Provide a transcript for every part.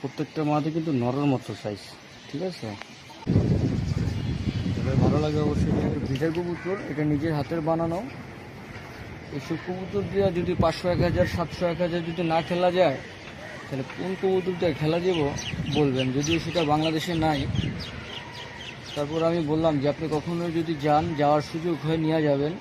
প্রত্যেকটা মাদি কিন্তু নরের মতো সাইজ, ঠিক আছে। এবার ভালো লাগে অবশ্যই। এটা একটা ভিটার কবুতর, এটা নিজের হাতের বানানো। এইসব কবুতর দিয়ে যদি 500, 1000, 700, 1000 যদি না খেলা যায়, তাহলে কোন কবুতর দিয়ে খেলা যাব বলবেন। যদিও সেটা বাংলাদেশে নাই, তারপর আমি বললাম যে আপনি কখনো যদি যাওয়ার সুযোগ হয় নিয়ে যাবেন।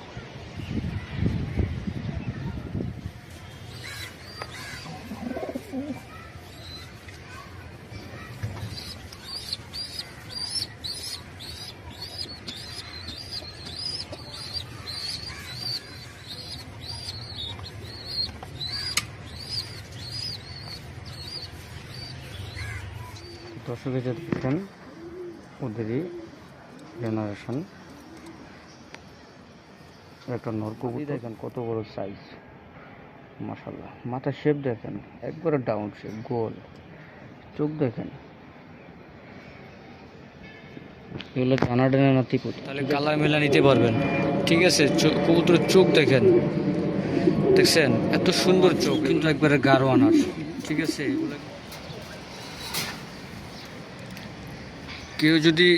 দর্শকে যে দেখছেন ওদেরই জেনারেশন। একটা নরকবুতর দেখেন কত বড় সাইজ, মাশাআল্লাহ। মাথার শেপ দেখেন, একবারে ডাউন শেপ, গোল। চোখ দেখেন, এগুলো ডানা ডানা নাতি কত, তাহলে কালার মেলা নিতে পারবেন, ঠিক আছে। কবুতরের চোখ দেখেন, দেখছেন এত সুন্দর চোখ, কিন্তু একবারে গাঢ় আনার, ঠিক আছে। এগুলো কেউ যদি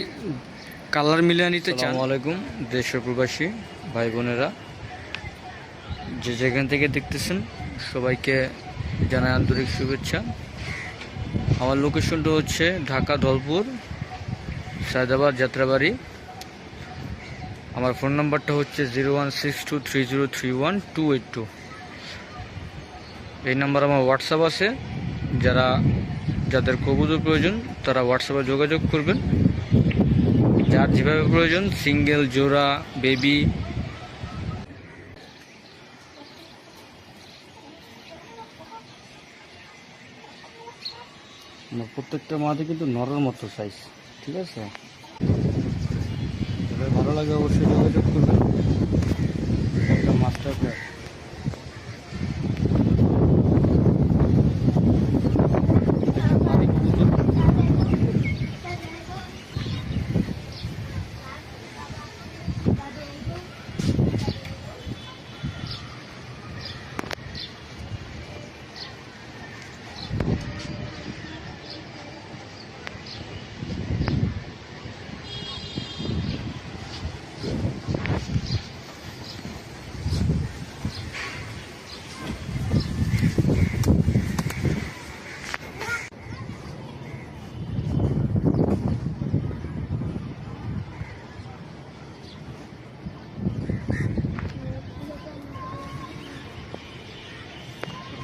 কালার মিলিয়ে নিতে চান। আসসালামু আলাইকুম দেশ ও প্রবাসী ভাই বোনেরা, যে যেখান থেকে দেখতেছেন সবাইকে জানাই আন্তরিক শুভেচ্ছা। আমার লোকেশনটা হচ্ছে ঢাকা ধলপুর সায়দাবাদ যাত্রাবাড়ি। আমার ফোন নাম্বারটা হচ্ছে 01623031282। এই নাম্বার আমার হোয়াটসঅ্যাপ আছে। যাদের কবুতর প্রয়োজন তারা হোয়াটসঅ্যাপে যোগাযোগ করবেন। যার যেভাবে প্রয়োজন, সিঙ্গেল, জোড়া, বেবি। প্রত্যেকটা মাদি কিন্তু নরের মতো সাইজ, ঠিক আছে। এবার ভালো লাগে অবশ্যই যোগাযোগ করবেন। একটা মাস্টার প্লেয়ার।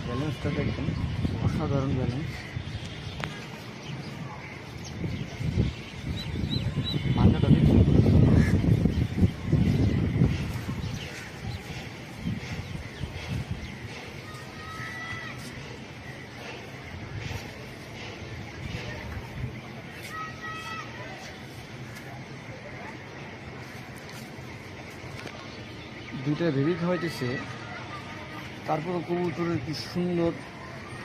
ব্যালেন্সটা দেখুন, অসাধারণ ব্যালেন্স। মাথাটা দেখুন, দুইটা ভেবি খাওয়াইতেছে, তারপরও কবুতরের কি সুন্দর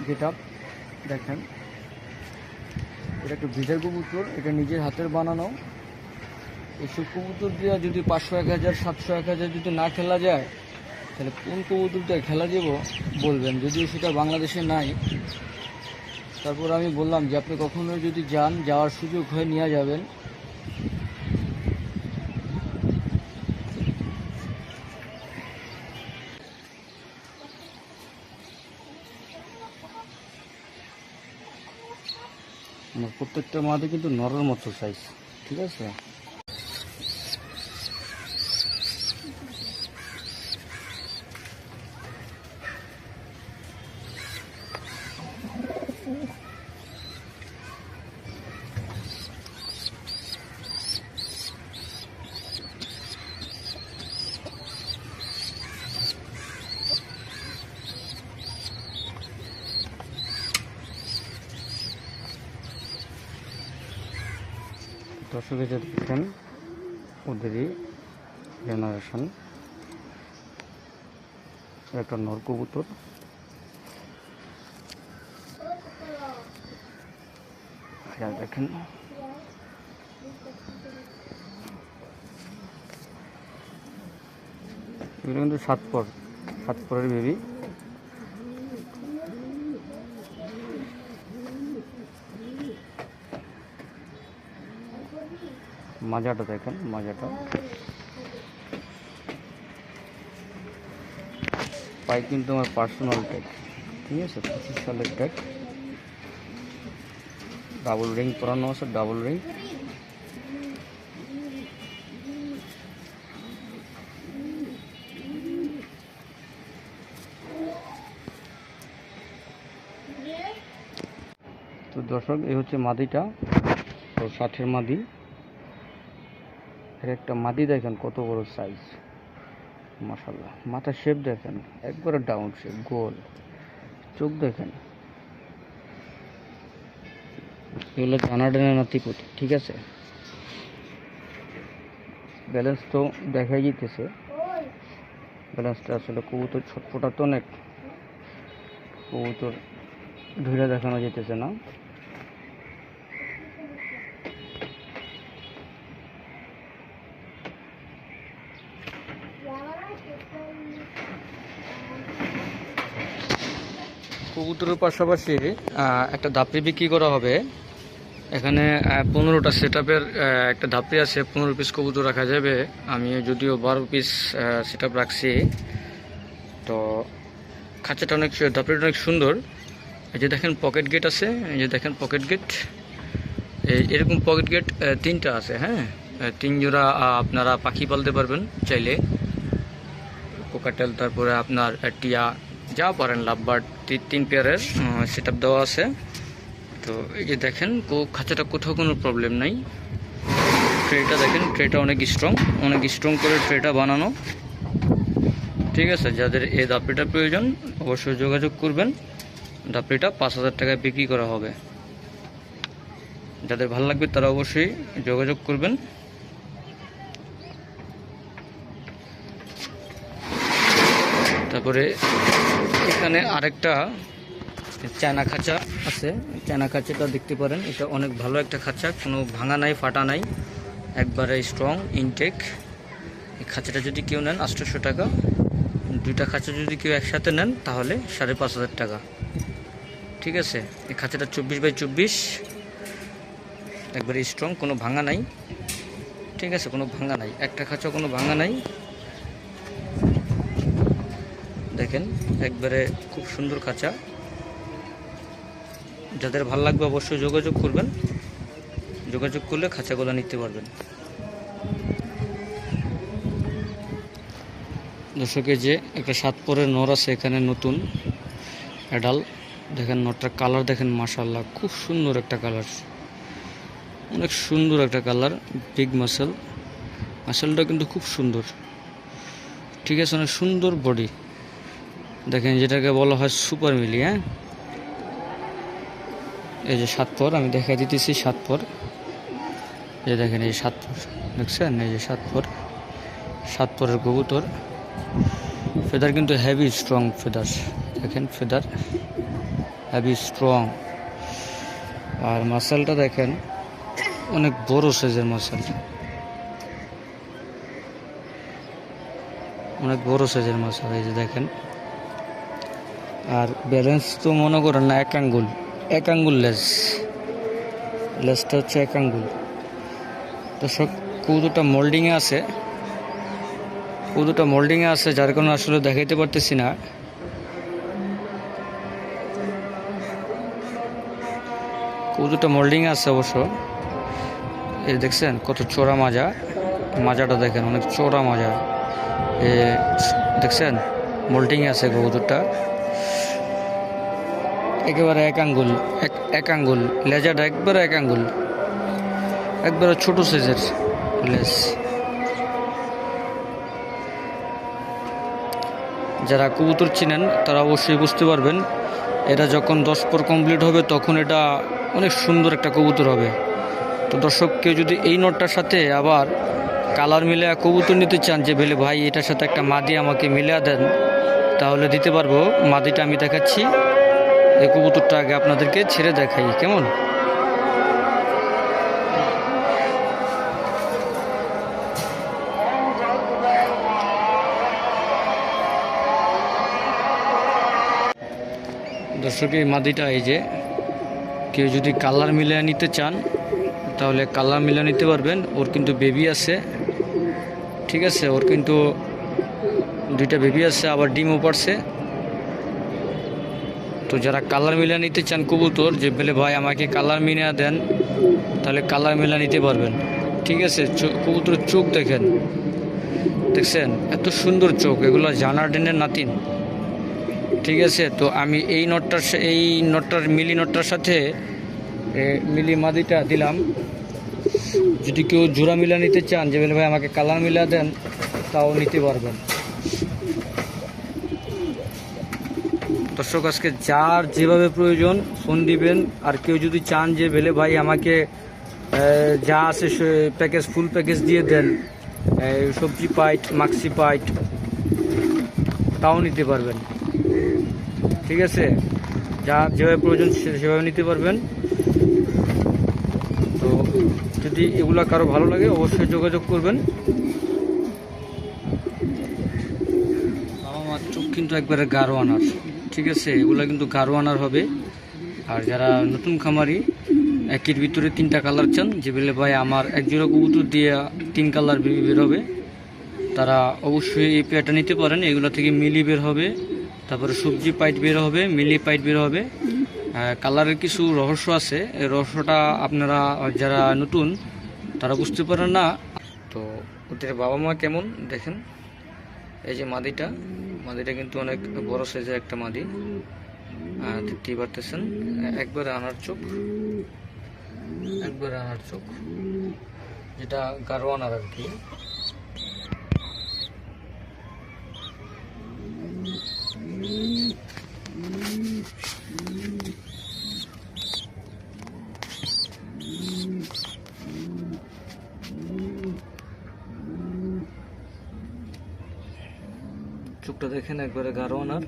গেট আপ দেখেন। এটা একটা ভিটার কবুতর, এটা নিজের হাতের বানানো। এইসব কবুতর দিয়ে যদি 500, 1000, 700, 1000 যদি না খেলা যায়, তাহলে কোন কবুতর দিয়ে খেলা যাব বলবেন। যদিও সেটা বাংলাদেশে নাই, তারপর আমি বললাম যে আপনি কখনো যদি যাওয়ার সুযোগ হয় নিয়ে যাবেন। প্রত্যেকটা মাদি কিন্তু নরের মতো সাইজ, ঠিক আছে। দর্শকে যে দেখছেন ওদেরই জেনারেশন। একটা নরকবুতর, দেখেন এগুলো কিন্তু 7 পরের বেবি। মাজাটা দেখেন, মাজাটা পাই কিন্তু আমার পার্সোনাল ট্যাগ, ঠিক আছে, 25 সালের ট্যাগ, ডাবল রিং পরানো আছে, ডাবল রিং। তো দর্শক, এই হচ্ছে মাদিটা, তো 60-এর মাদি। এর একটা মাদি দেখেন কত বড় সাইজ, মাশাআল্লাহ। মাথার শেপ দেখেন, একবারে ডাউন শেপ, গোল। চোখ দেখেন, এগুলো কানাডানা নাতিপুতি, ঠিক আছে। ব্যালেন্স তো দেখাই যেতেছে, ব্যালেন্সটা আসলে কবুতর ছটফটা তো অনেক, কবুতর ধরে দেখানো যেতেছে না। কবুতরের পাশাপাশি একটা ধাপড়ি বিক্রি করা হবে। এখানে 15টা সেট আপের একটা ধাপড়ি আছে, 15 পিস কবুতর রাখা যাবে। আমি যদিও 12 পিস সেট আপ রাখছি। তো খাঁচাটা অনেক, ধাপড়িটা অনেক সুন্দর। এই যে দেখেন পকেট গেট আছে, এই যে দেখেন পকেট গেট, এরকম পকেট গেট 3টা আছে। হ্যাঁ, 3 জোড়া আপনারা পাখি পালতে পারবেন চাইলে, কোকাটেল, তারপরে আপনার টিয়া, যা পারেন, লাভবার্ড, 3 পেয়ারের সেট আপ দেওয়া আছে। তো এই যে দেখেন খাঁচাটা কোথাও কোনো প্রবলেম নাই। ট্রেটা দেখেন, ট্রেটা অনেক স্ট্রং করে ট্রেটা বানানো, ঠিক আছে। যাদের এই ধাপড়িটা প্রয়োজন অবশ্যই যোগাযোগ করবেন। ধাপড়িটা 5000 টাকায় বিক্রি করা হবে। যাদের ভালো লাগবে তারা অবশ্যই যোগাযোগ করবেন। তারপরে এখানে আরেকটা চায়না খাঁচা আছে, চায়না খাঁচাটা দেখতে পারেন। এটা অনেক ভালো একটা খাঁচা, কোনো ভাঙা নাই, ফাটা নাই, একবারে স্ট্রং ইনটেক। এই খাঁচাটা যদি কেউ নেন 800 টাকা। 2টা খাঁচা যদি কেউ একসাথে নেন তাহলে 5500 টাকা, ঠিক আছে। এই খাঁচাটা 24x24, একবারে স্ট্রং, কোনো ভাঙা নাই, ঠিক আছে, কোনো ভাঙা নাই, একটা খাঁচা কোনো ভাঙা নাই। দেখেন একবারে খুব সুন্দর খাঁচা। যাদের ভালো লাগবে অবশ্যই যোগাযোগ করবেন, যোগাযোগ করলে খাঁচাগুলো নিতে পারবেন। দর্শকে যে একটা 7 পরের নর আছে এখানে, নতুন অ্যাডাল। দেখেন নরটার কালার দেখেন, মাশাআল্লাহ, খুব সুন্দর একটা কালার, অনেক সুন্দর একটা কালার। বিগ মাসেলটা কিন্তু খুব সুন্দর, ঠিক আছে, অনেক সুন্দর বডি। দেখেন যেটাকে বলা হয় সুপার মিলি। হ্যাঁ, এই যে 7 পর, আমি দেখাই দিতেছি 7 পর। এই দেখেন, এই 7 পর দেখছেন, এই যে 7 পরের কবুতর। ফেদার কিন্তু হেভি স্ট্রং ফেদার, দেখেন ফেদার হেভি স্ট্রং। আর মাসেলটা দেখেন অনেক বড় সাইজের মাসেল, অনেক বড় সাইজের মাসেল, এই যে দেখেন। আর ব্যালেন্স তো মনে করেন না, এক আঙ্গুল লেসটা হচ্ছে 1 আঙ্গুল। দর্শক, কবুতরটা মোল্ডিংয়ে আছে, যার কারণে আসলে দেখাইতে পারতেছি না। কবুতরটা মোল্ডিংয়ে আছে অবশ্য। এই দেখছেন কত চোরা মাজাটা দেখেন, অনেক চোরা মাজা। দেখছেন মোল্ডিংয়ে আছে কবুতরটা, একেবারে এক আঙ্গুল লেজাটা, একবারে 1 আঙ্গুল, একবারে ছোট সাইজের লেজ। যারা কবুতর চিনেন তারা অবশ্যই বুঝতে পারবেন, এটা যখন 10 পর কমপ্লিট হবে তখন এটা অনেক সুন্দর একটা কবুতর হবে। তো দর্শক, কেউ যদি এই নটটার সাথে আবার কালার মিলে কবুতর নিতে চান, যে বলে ভাই এটার সাথে একটা মাদি আমাকে মিলিয়ে দেন, তাহলে দিতে পারবো। মাদিটা আমি দেখাচ্ছি, এই কবুতরটা আগে আপনাদেরকে ছেড়ে দেখাই কেমন। দর্শক, এই মাদিটা, এই যে কেউ যদি কালার মিলিয়ে নিতে চান তাহলে কালার মিলা নিতে পারবেন। ওর কিন্তু বেবি আছে, ঠিক আছে, ওর কিন্তু 2টা বেবি আছে, আবার ডিমও পারছে। তো যারা কালার মিলা নিতে চান কবুতর, যে বলে ভাই আমাকে কালার মিলা দেন, তাহলে কালার মিলা নিতে পারবেন, ঠিক আছে। কবুতরের চোখ দেখেন, দেখছেন এত সুন্দর চোখ, এগুলো জানার্ডেনের নাতিন, ঠিক আছে। তো আমি এই নটটার মিলি নটটার সাথে মিলি মাদিটা দিলাম। যদি কেউ জোড়া মিলা নিতে চান, যে বলে ভাই আমাকে কালার মিলা দেন, তাও নিতে পারবেন। দর্শক, আজকে যার যেভাবে প্রয়োজন ফোন দিবেন। আর কেউ যদি চান যে বলে ভাই আমাকে যা আছে প্যাকেজ, ফুল প্যাকেজ দিয়ে দেন, সবজি পাইট, মাক্সি পাইট, তাও নিতে পারবেন, ঠিক আছে। যা যেভাবে প্রয়োজন সেভাবে নিতে পারবেন। তো যদি এগুলা কারো ভালো লাগে অবশ্যই যোগাযোগ করবেন। বাবা মার চোখ কিন্তু একবারে গাঢ় আনার, ঠিক আছে, এগুলা কিন্তু গাঢ় আনার হবে। আর যারা নতুন খামারি একের ভিতরে 3টা কালার চান, যে বলে ভাই আমার এক জোড়া কবুতর দিয়ে 3 কালার বের হবে, তারা অবশ্যই এই পেয়ারটা নিতে পারেন। এগুলো থেকে মিলি বের হবে, তারপরে সবজি পাইট বের হবে, মিলি পাইট বের হবে। কালারের কিছু রহস্য আছে, এই রহস্যটা আপনারা যারা নতুন তারা বুঝতে পারেন না। তো ওদের বাবা মা কেমন দেখেন। এই যে মাদিটা কিন্তু অনেক বড় সাইজের একটা মাদি, দেখতেই পারতেছেন। একবারে আনার চোখ, যেটা গাঢ় আনার আর কি। চোখটা দেখেন, একবারে গাঢ় আনার,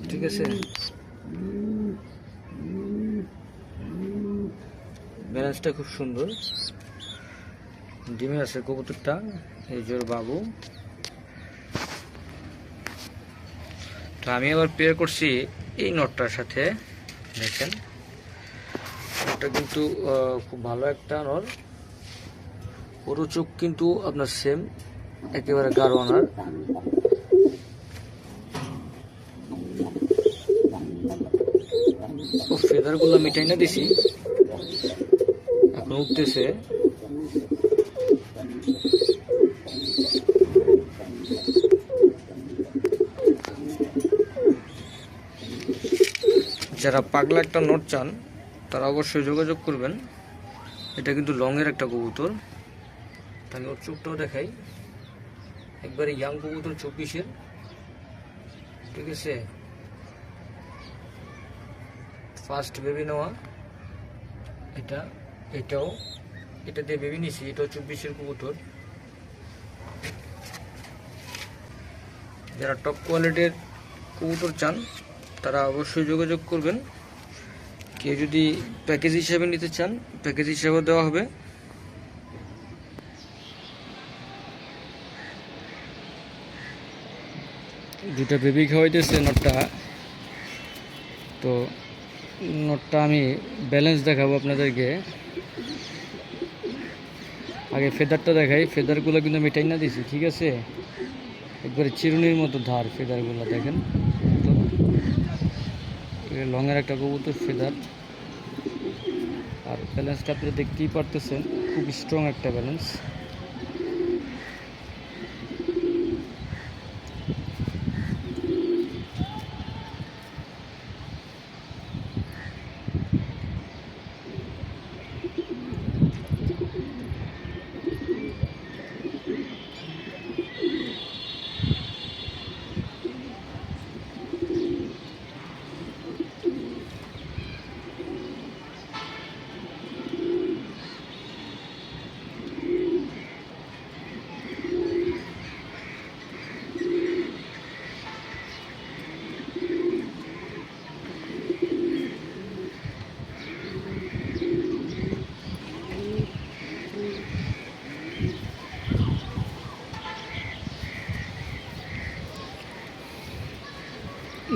ঠিক আছে। ব্যালেন্সটা খুব সুন্দর, ডিমে আছে কবুতরটা, এই জোর বাবু। তো আমি আবার পেয়ার করছি এই নটটার সাথে, দেখেন এটা কিন্তু খুব ভালো একটা নর। ওরও চোখ কিন্তু আপনার সেম, একেবারে গাঢ় আনার। ও ফেদারগুলো মিটাই না দিছি, এখন উঠতেছে। যারা পাগলা একটা নট চান তারা অবশ্যই যোগাযোগ করবেন। এটা কিন্তু লংয়ের একটা কবুতর। আমি ওর চোখটাও দেখাই, একবারে ইয়াং কবুতর, 24-এর, ঠিক আছে। ফার্স্ট বেবি নেওয়া, এটা দিয়ে বেবি নিছি, এটাও 24-এর কবুতর। যারা টপ কোয়ালিটির কবুতর চান তারা অবশ্যই যোগাযোগ করবেন। কেউ যদি প্যাকেজ হিসাবে নিতে চান, প্যাকেজ হিসাবে দেওয়া হবে। দুটা বেবি খাওয়াইতেছে নটটা। তো নটটা আমি ব্যালেন্স দেখাবো আপনাদেরকে। আগে ফেদারটা দেখাই, ফেদারগুলো কিন্তু মিটাই না দিছি, ঠিক আছে। একবারে চিরুনির মতো ধার ফেদারগুলো দেখেন। তো লংয়ের একটা কবুতর ফেদার। আর ব্যালেন্সটা আপনারা দেখতেই পারতেছেন, খুব স্ট্রং একটা ব্যালেন্স।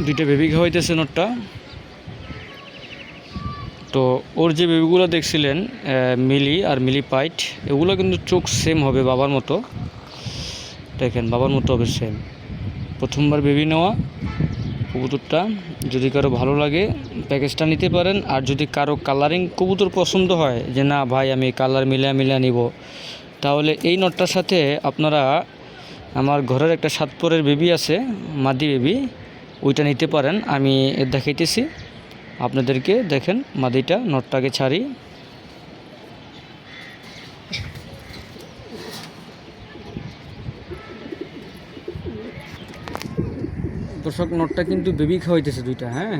দুইটা বেবি খাওয়াইতেছে নটটা। তো ওর যে বেবিগুলো দেখছিলেন মিলি আর মিলি পাইট, এগুলো কিন্তু চোখ সেম হবে বাবার মতো। দেখেন বাবার মতো হবে সেম। প্রথমবার বেবি নেওয়া কবুতরটা, যদি কারো ভালো লাগে প্যাকেজটা নিতে পারেন। আর যদি কারো কালারিং কবুতর পছন্দ হয় যে না ভাই আমি কালার মিলিয়ে নিব, তাহলে এই নটটার সাথে আপনারা আমার ঘরের একটা 7 পরের বেবি আছে, মাদি বেবি, ওইটা নিতে পারেন। আমি দেখাইতেছি আপনাদেরকে। দেখেন মাদিটা, নটটাকে ছাড়ি। দর্শক নটটা কিন্তু বেবি খাওয়াইতেছে দুইটা। হ্যাঁ,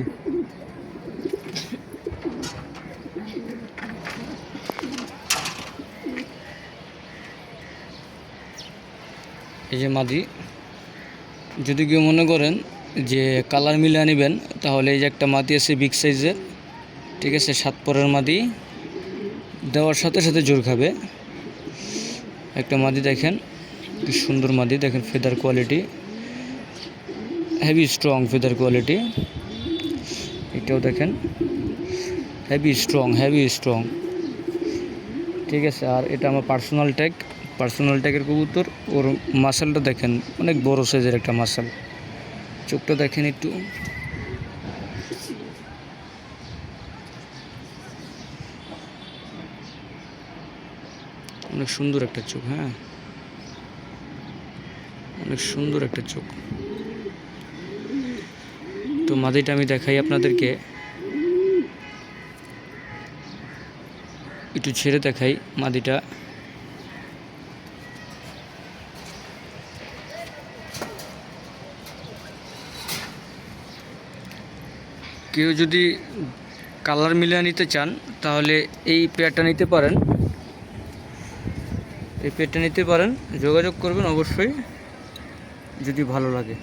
এই যে মাদি। যদি কেউ মনে করেন যে কালার মিলিয়ে নেবেন, তাহলে এই যে একটা মাদি আছে বিগ সাইজের, ঠিক আছে, 7 পরের মাদি, দেওয়ার সাথে সাথে জোর খাবে। একটা মাদি দেখেন কি সুন্দর মাদি, দেখেন feather quality heavy strong, feather quality. এটাও দেখেন হেভি স্ট্রং, ঠিক আছে। আর এটা আমার পার্সোনাল ট্যাগের কবুতর। ওর মাসেলটা দেখেন অনেক বড় সাইজের একটা মাসেল। চোখটা দেখেন একটু, অনেক সুন্দর একটা চোখ। হ্যাঁ, অনেক সুন্দর একটা চোখ। তো মাদিটা আমি দেখাই আপনাদেরকে, একটু ছেড়ে দেখাই মাদিটা। কেউ যদি কালার মিলিয়ে নিতে চান তাহলে এই পেয়ারটা নিতে পারেন, যোগাযোগ করবেন অবশ্যই যদি ভালো লাগে।